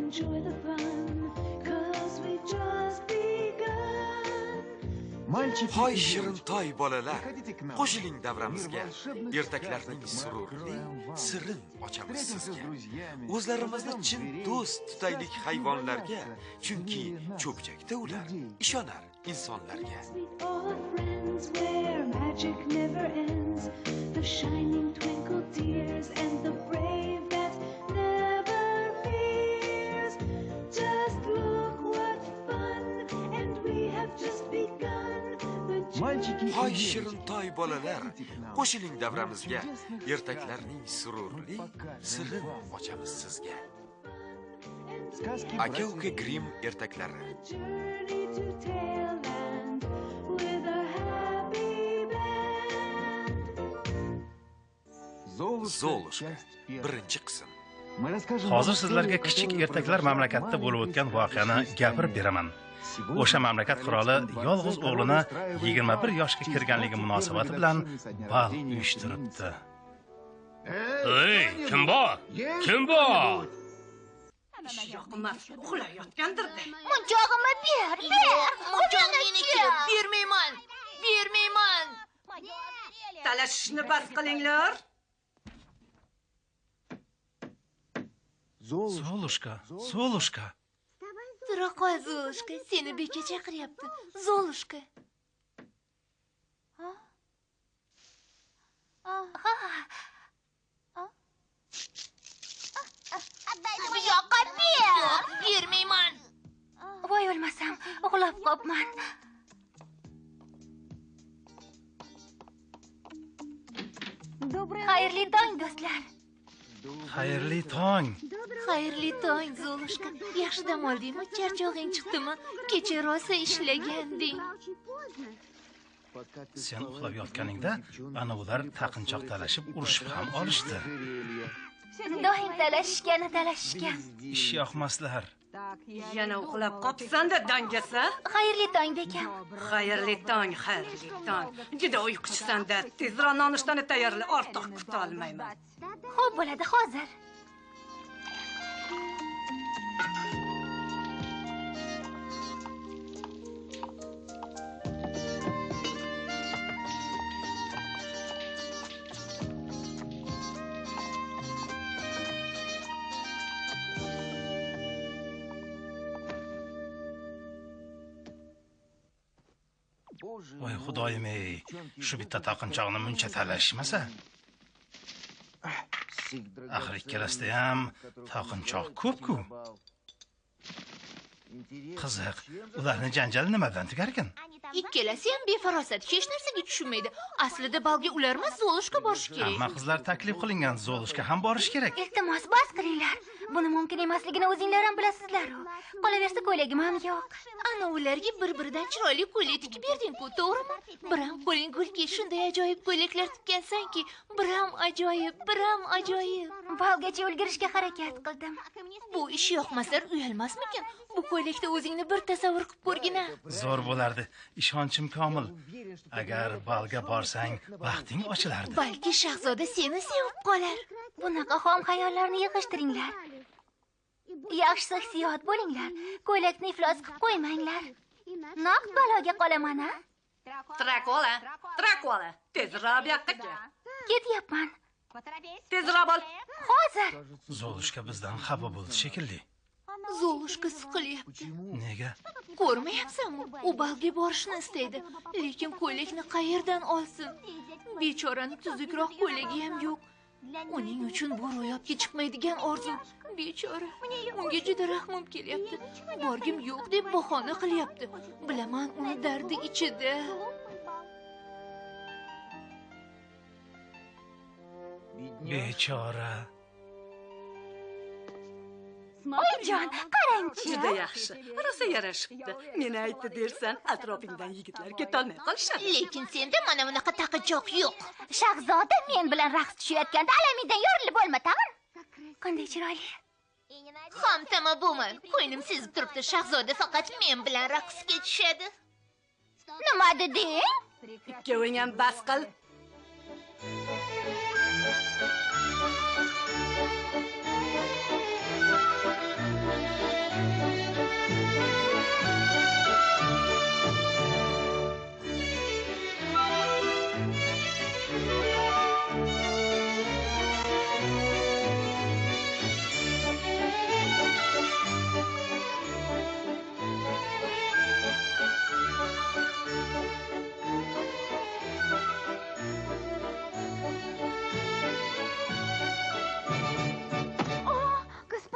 enjoy the fun, 'cause we've just begun. Hoy shirin toy bolalar, qo'shiling davramizga. Ertaklarning sururli sirin ochamiz sizga. O'zlarimizni chin do'st tutaylik hayvonlarga, chunki cho'pchakda ular ishonar insonlarga. Meet all friends where magic never ends. The shining twinkle tears and the brave that never fears. Just look what fun, and we have just begun. Hoy shirin toy bolalar, qo'shiling davramizga. Ertaklarning sururli sirin ochamiz sizga. Aka-uka Grimm ertaklari. Journey to Tailland with a happy band. Zolushka, birinchi qism. Hozir sizlarga kichik ertaklar mamlakatida bo'lib o'tgan voqeani gapirib beraman. O'sha mamlakat qiroli yolg'iz o'g'lini 21 yoshga kirganligi munosabati bilan bal uyushtiribdi. Ey, kim bor? Kim bor? Yoqmas, uxlayotgandir-da. Munchog'imni ber. Munchog'imni meniki. Bermayman. Talashishni bas qilinglar. Zolushka. Tura qo'y, Zolushka, seni beka chaqiryapti. Zolushka. Bu yoqqa ber. Bermayman. Voy o'lmasam, uxlab qopman. Xayrli tong do'stlar. Xayrli tong. Xayrli tong, Zolushka. Yaxshi dam oldingmi? Charchog'ing chiqdimi? Kecha rosa ishlaganding. Sen uxlab yotganingda ana ular taqinchoq talashib urushib ham olishdi. Doim talashishgan. Ish yoqmaslar. Yana uxlab qopsan-da, dangasa. Xayrli tong bekam. Xayrli tong. Juda uyquchisan-da. Tezroq nonushtani tayyorla, ortiq kuta olmayman. Xo'p bo'ladi, hozir. Voy xudoyim-ey, shu bitta taqinchoqni muncha talashmasa. Axir ikkalasida ham taqinchoq ko'p-ku. Qiziq, ularning janjali nimadan tugar ekan? Ikkalasi ham befarosat, hech narsaga tushunmaydi. Aslida balga ular emas, Zolushka borishi kerak. Hamma qizlar taklif qilingan, Zolushka ham borish kerak. Iltimos, bas qilinglar. Buni mumkin emasligini o'zinglar ham bilasizlar-ku. Qolaversa ko'ylagim ham yo'q. Ana ularga bir-biridan chiroyli ko'ylak tikib berding-ku, to'g'rimi? Bir ham qo'ling gulki, shunday ajoyib ko'ylaklar tikkansan-ki, bir ham ajoyib. Balgacha ulgurishga harakat qildim. Bu ish yoqmaslar uyalmasmikin? Bu ko'ylakda o'zingni bir tasavvur qilib ko'rgina. Zo'r bo'lardi. Ishonchim komil. Agar balga borsang, baxting ochilardi. Balki shahzoda seni sevib qolar. Bunaqa xom xayollarni yig'ishtiringlar. Yaxshi hissiyot bo'linglar. Ko'ylakni iflos qilib qo'ymanglar. Naqd baloga qolaman-a? Trakola. Tezroq bu yoqqa. Ketyapman. Tezroq bo'l. Hozir. Zolushka bizdan xafa bo'ldi shekilli. Zolushka siqilyapti. Nega? Ko'rmayapsanmi? U balga borishni istaydi, lekin ko'ylakni qayerdan olsin? Bechoraning tuzukroq ko'ylagi ham yo'q. Uning uchun bu ro'yobga chiqmaydigan orzu. Bechora. Unga juda rahmim kelyapti. Borgim yo'q deb bahona qilyapti. Bilaman, uni dardi ichida. Bechora. Oyijon, qarang-chi. Juda yaxshi. Rosa yarashibdi. Meni aytdi dersan, atrofingdan yigitlar ketolmay qolishadi. Lekin senda mana bunaqa taqinchoq yo'q. Shahzoda men bilan raqs tushayotganda alamingdan yorilib bo'lma, tag'in. Qanday chiroyli. Xomtama bo'lma. Qo'ynim sezib turibdi, shahzoda faqat men bilan raqsga tushadi. Nima deding? Ikkoving ham bas qil.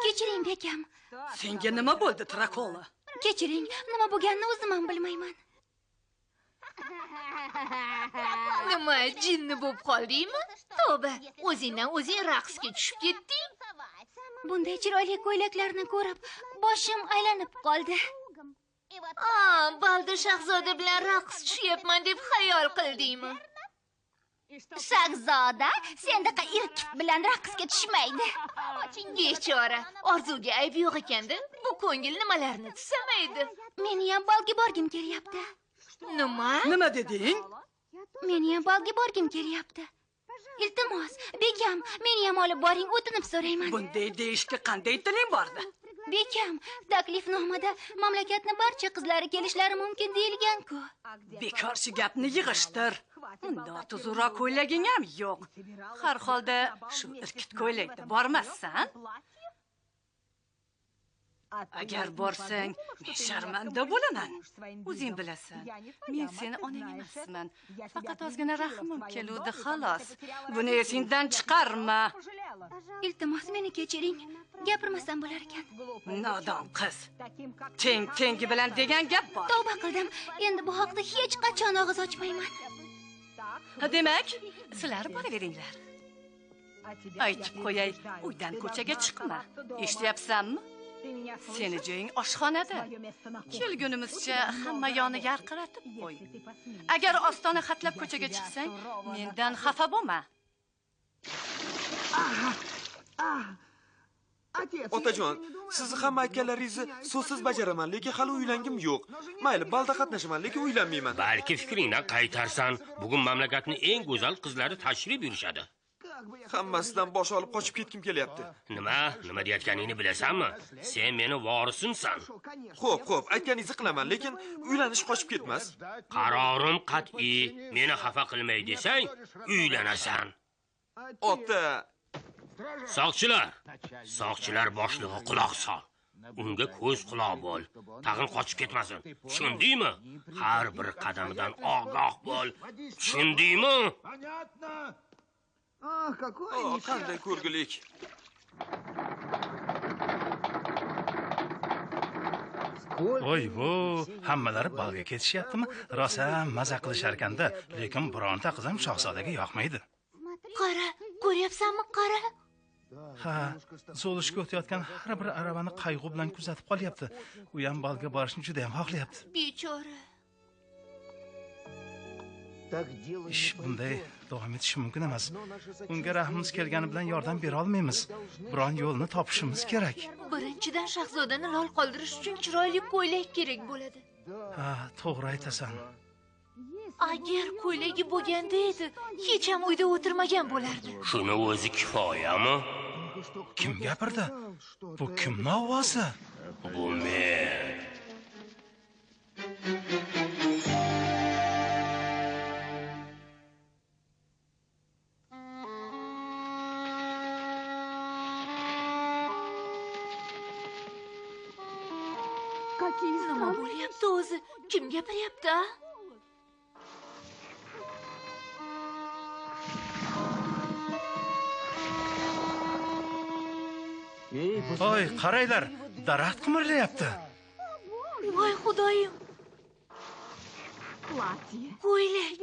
Kechiring, bekam. Senga nima bo'ldi, Trakola? Kechiring, nima bo'lganini o'zim ham bilmayman. Nima, jinni bo'lib qoldingmi? Tavba, o'zingdan o'zing raqsga tushib ketding. Bunday chiroyli ko'ylaklarni ko'rib, boshim aylanib qoldi. Balda shahzoda bilan raqs tushyapman deb xayol qildingmi? Shahzoda sendaqa irkit bilan raqsga tushmaydi. Bechora, orzuga ayb yo'q ekanda. Bu ko'ngil nimalarni tusamaydi. Meni ham balga borgim kelyapti. Nima deding? Meni ham balga borgim kelyapti. Iltimos, bekam, meni ham olib boring, o'tinib so'rayman. Bunday deyishga qanday tiling bordi? Bekam, taklifnomada mamlakatning barcha qizlari kelishlari mumkin deyilgan-ku. Bekor shu gapni yig'ishtir. Unda tuzukroq ko'ylaging ham yo'q. Har holda shu irkit ko'ylakda bormassan? Agar borsang, men sharmanda bo'laman. O'zing bilasan. Men seni onang emasman. Faqat ozgina rahmim keluvdi xolos. Buni esingdan chiqarma. Iltimos, meni kechiring. Gapirmasam bo'lar ekan. Nodon qiz. Tengi bilan degan gap bor. Tavba qildim. Endi bu haqda hech qachon og'iz ochmayman. Demak, sizlar boraveringlar. Aytib qo'yay, uydan ko'chaga chiqma. Eshityapsanmi? Seni joying oshxonada. Kelgunimizcha hamma yoni yarqiratib qo'y. Agar ostona xatlab ko'chaga chiqsang, mendan xafa bo'lma. Otajon, siz hamma aytganlaringizni so'zsiz bajaraman, lekin hali uylangim yo'q. Mayli, balda qatnashaman, lekin uylanmayman. Balki fikringdan qaytarsan. Bugun mamlakatning eng go'zal qizlari tashrif buyurishadi. Hammasidan bosh olib qochib ketkim kelyapti. Nima deyotganingni bilasanmi? Sen meni vorisimsan. Xo'p, aytganingizni qilaman, lekin uylanish qochib ketmas. Qarorim qat'iy. Meni xafa qilmay desang, uylanasan. Ota, Soqchilar boshlig'i quloq sol. Unga ko'z quloq bo'l. Tag'in qochib ketmasin. Tushundingmi? Har bir qadamidan ogoh bo'l. Tushundingmi? qanday ko'rgulik. Voy, hammalari balga ketishyaptimi? Rosa maza qilishar ekanda, lekin bironta qiz ham shahzodaga yoqmaydi. Qara, ko'ryapsanmi, qara? Ha, Zolishga o'tayotgan har bir aravani qayg'u bilan kuzatib qolyapti. U ham balga borishni juda ham xohlayapti. Bechora. Ish bunday davom etishi mumkin emas. Unga rahmimiz kelgani bilan yordam bera olmaymiz. Biron yo'lni topishimiz kerak. Birinchidan shahzodani lol qoldirish uchun chiroyli ko'ylak kerak bo'ladi. Ha, to'g'ri aytasan. Agar ko'ylagi bo'lganda edi, hech ham uyda o'tirmagan bo'lardi. Shuni o'zi kifoyami? Kim gapirdi? Bu kimning ovozi? Bu men. Nima bo'lyapti o'zi? Kim gapiryapti? Voy, qaranglar, daraxt qimirlayapti. Voy xudoyim. Ko'ylak.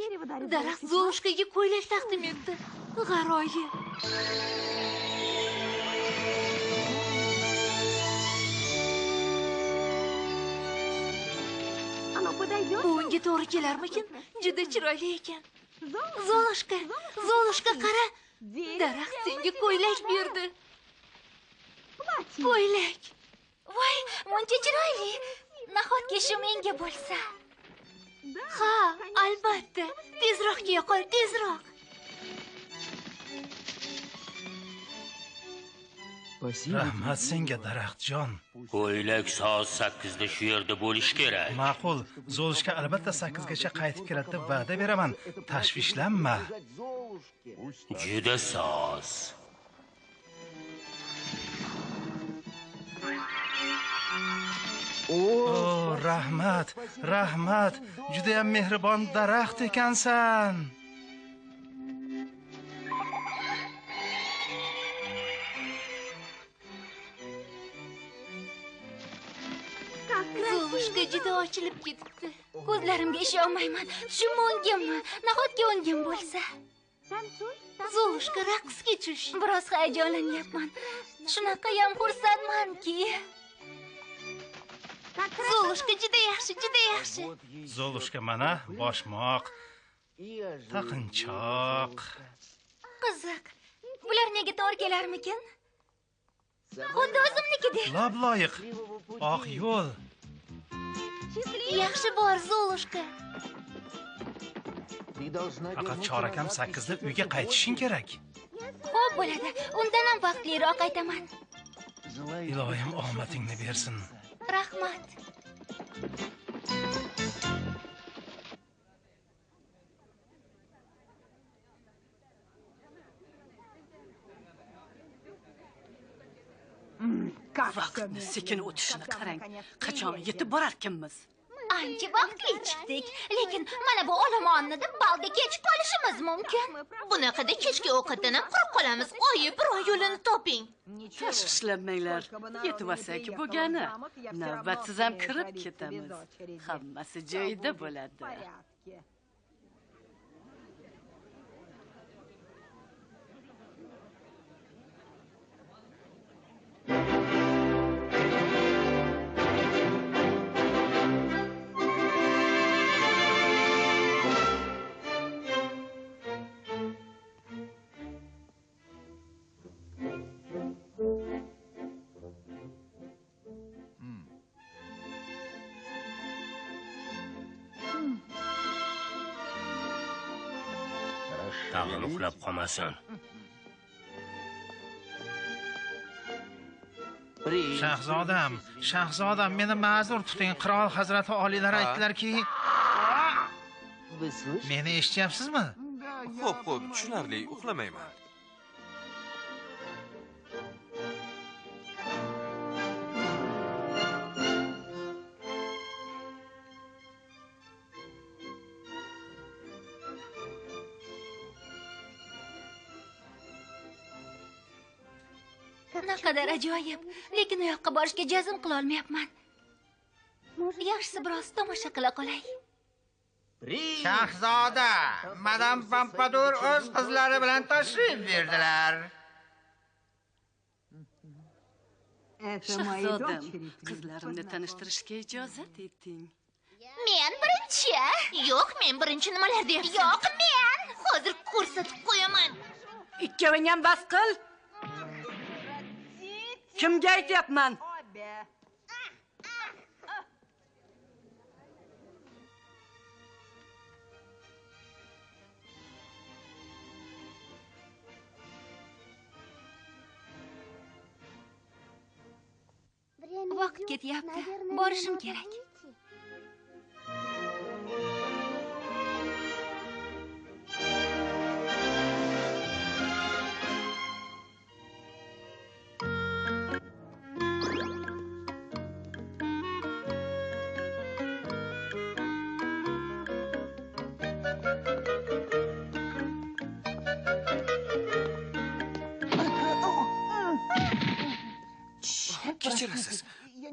Daraxt Zolushkaga ko'ylak taqdim etdi. G'aroyib. Bu unga to'g'ri kelarmikin? Juda chiroyli ekan. Zolushka qara. Daraxt senga ko'ylak berdi. Ko'ylak. Voy, muncha chiroyli. Nahotki shu menga bo'lsa. Ha, albatta. Tezroq kiya qol, tezroq. Rahmat senga daraxtjon. Ko'ylak soat 8 da shu yerda bo'lish kerak. Ma'qul, Zolishka albatta 8 gacha qaytib keladi deb va'da beraman. Tashvishlanma. Juda soz. Rahmat, rahmat. Juda ham mehribon daraxt ekansan. Zolushka juda ochilib ketibdi. Ko'zlarimga ishonmayman. Tushimmi o'ngimmi? Nahotki o'ngim bo'lsa? Zolushka raqsga tush. Biroz hayajonlanyapman. Shunaqa ham xursandmanki. Zolushka juda yaxshi, juda yaxshi. Zolushka mana boshmoq, taqinchoq. Qiziq. Bular nega to'g'ri kelarmikin? Xuddi o'zimnikidek. Labloyiq. Oq yo'l. Yaxshi bor, Zolushka. Faqat chorakam 8 da uyga qaytishing kerak. Xo'p bo'ladi. Undan ham vaqtliroq aytaman. Ilohim omadingni bersin. Rahmat. Vaqtni sekin o'tishini qarang. Qachon yetib borarkanmiz? Ancha vaqtli chiqdik, lekin mana bu olomonni deb balga kech qolishimiz mumkin. Bunaqada kechki ovqatdan ham quruq qolamiz. Oyi, biroz yo'lini toping. Tashvishlanmanglar. Yetib olsak bo'lgani. Navbatsiz ham kirib ketamiz. Hammasi joyida bo'ladi. Tag'in uxlab qolmasin. Shahzodam, meni ma'zur tuting. Qirol hazrati oliylari aytdilarki, meni eshityapsizmi? Xo'p, tushunarli, uxlamayman. Naqadar ajoyib, lekin u yoqqa borishga jazm qila olmayapman. Yaxshisi biroz tomosha qila qolay. Shahzoda, madam Pompadour o'z qizlari bilan tashrif berdilar. Shahzodam, qizlarimni tanishtirishga ijozat eting. Men birinchi. Yo'q, men birinchi nimalar deyapsan? Yo'q, men. Hozir ko'rsatib qo'yaman. Ikkoving ham bas qil. Kimga aytyapman? Vaqt ketyapti. Borishim kerak. Kechirasiz.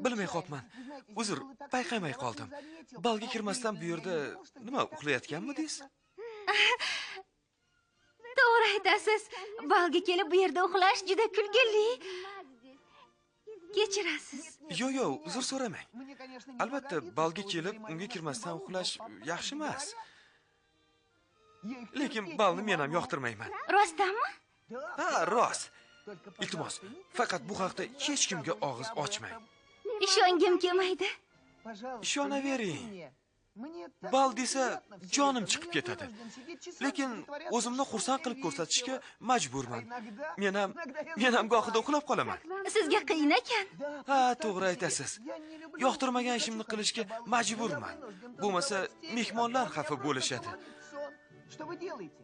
Bilmay qolibman. Uzr, payqamay qoldim. Balga kirmasdan bu yerda nima uxlayotganmidingiz? To'g'ri aytasiz. Balga kelib bu yerda uxlash juda kulgili. Kechirasiz. Yo'q, uzr so'ramang. Albatta, balga kelib unga kirmasdan uxlash yaxshi emas. Lekin balni men ham yoqtirmayman. Rostdanmi? Ha, rost. Iltimos, faqat bu haqda hech kimga og'iz ochmang. Ishongim kelmaydi. Ishonavering. bal desa jonim chiqib ketadi. Lekin o'zimni xursand qilib ko'rsatishga majburman. Men ham gohida uxlab qolaman. Sizga qiyin ekan. Ha, to'g'ri aytasiz. Yoqtirmagan ishimni qilishga majburman. Bo'lmasa mehmonlar xafa bo'lishadi.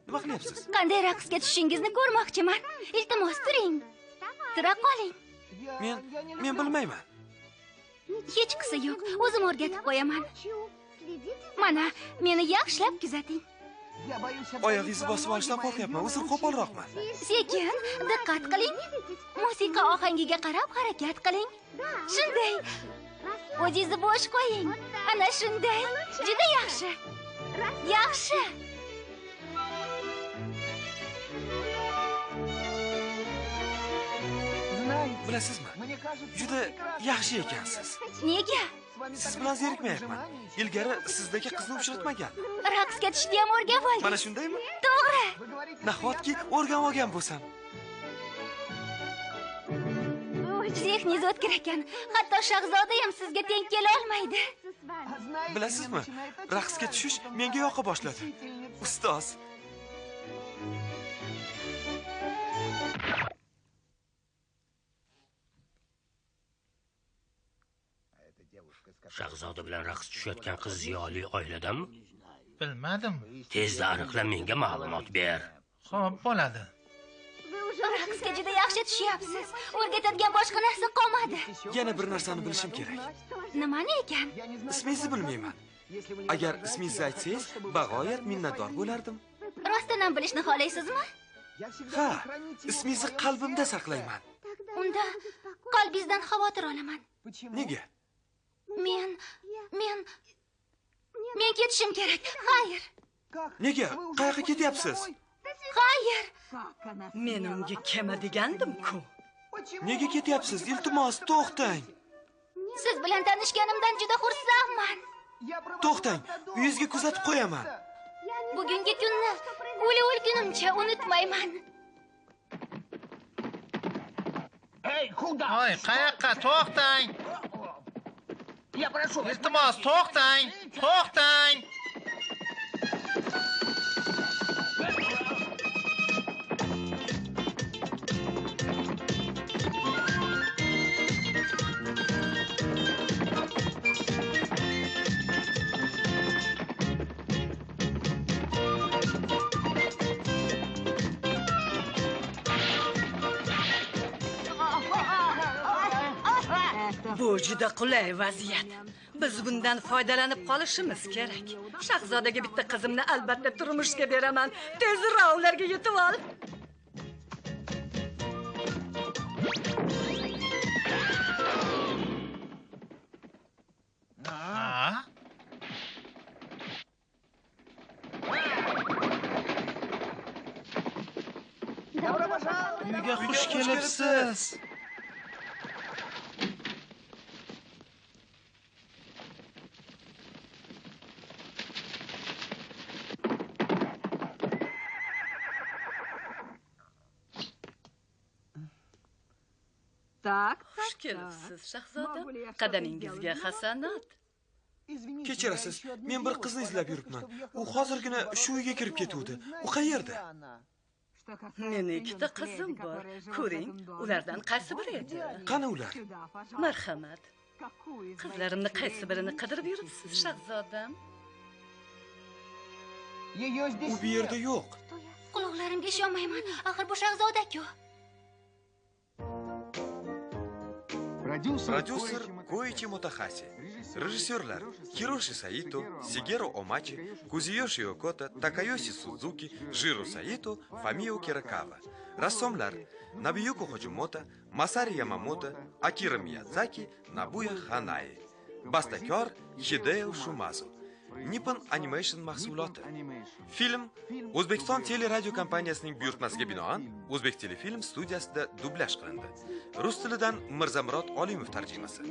Nima qilyapsiz? Qanday raqsga tushishingizni ko'rmoqchiman. Iltimos turing. Tura qoling. Men bilmayman. Hech qisi yo'q. O'zim o'rgatib qo'yaman. Mana, meni yaxshilab kuzating. Oyog'ingizni bosib olishdan qo'rqyapman. O'zim qo'polroqman. Sekin, diqqat qiling. Musiqa ohangiga qarab harakat qiling. Shunday. O'zingizni bo'sh qo'ying. Ana shunday. Juda yaxshi. Yaxshi. Bilasizmi? Juda yaxshi ekansiz. Nega? Siz bilan zerikmayapman. Ilgari sizdagi qizni uchratmagan. Raqsga tushishni ham o'rganib oldingiz. Mana shundaymi? To'g'ri. Nahotki o'rganib olgan bo'lsam. Zehningiz o'tkir ekan. Hatto shahzoda ham sizga teng kela olmaydi. Bilasizmi? Raqsga tushish menga yoqa boshladi. Ustoz. Shahzoda bilan raqs tushayotgan qiz ziyoli oiladanmi? Bilmadim. Tezda aniqlab menga ma'lumot ber. Xo'p, bo'ladi. Raqsga juda yaxshi tushyapsiz. O'rgatadigan boshqa narsa qolmadi. Yana bir narsani bilishim kerak. Nimani ekan? Ismingizni bilmayman. Agar ismingizni aytsangiz, bag'oyat minnatdor bo'lardim. Rostdan bilishni xohlaysizmi? Ha, ismingizni qalbimda saqlayman. Unda qalbingizdan xavotir olaman. Nega? Men ketishim kerak. Xayr. Nega? Qayoqqa ketyapsiz? Xayr. Men unga kema degandim-ku. Nega ketyapsiz? Iltimos, to'xtang. Siz bilan tanishganimdan juda xursandman. To'xtang, uyingizga kuzatib qo'yaman. Bugungi kunni o'lgunimcha unutmayman. Hoy, qayoqqa? To'xtang. Iltimos, to'xtang. To'xtang. Bu juda qulay vaziyat. Biz bundan foydalanib qolishimiz kerak. Shahzodaga bitta qizimni albatta turmushga beraman. Tezroq ularga yetib ol. Uyga xush kelibsiz. Xush kelibsiz, shahzoda. Qadamingizga hasanat. Kechirasiz, men bir qizni izlab yuribman. U hozirgina shu uyga kirib ketuvdi. U qayerda? Meni ikkita qizim bor. Ko'ring, ulardan qaysi biri edi? Qani ular? Marhamat. Qizlarimni qaysi birini qidirib yuribsiz, shahzodam? U bu yerda yo'q. Quloqlarimga ishonmayman. Axir bu shahzoda-ku. Продюсер Коичи Мотахаси. Режиссерлар Хироши Саито, Сигеру Омачи, Кузиёши Окота, Такайоси Судзуки, Жиру Саито, Фамио Киракава. Рассомлар Набиюко Ходжимота, Масари Ямамото, Акира Миядзаки, Набуя Ханаи. Басtakor Hideo Shumazu. Nippon Animation mahsuloti. Film O'zbekiston teleradio kompaniyasining buyurtmasiga binoan O'zbek telefilm studiyasida dublyaj qilindi. Rus tilidan Mirzamurod Olimov tarjimasi.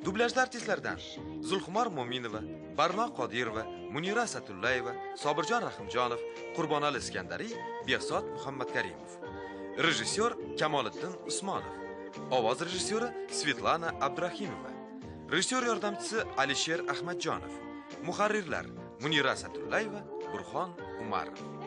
Dublyajda artistlardan Zulxumor Mo'minova, Barno Qodirova, Munira Satullayeva, Sobirjon Rahimjonov, Qurbonali Iskandariy, Behzod Muhammadkarimov. Rejissyor Kamoliddin Usmonov. Ovoz rejissyori Svetlana Abdurahimova. Rejissyor yordamchisi Alisher Ahmadjonov. Muharrirlar Munira Asatullayeva, Burxon Umarov.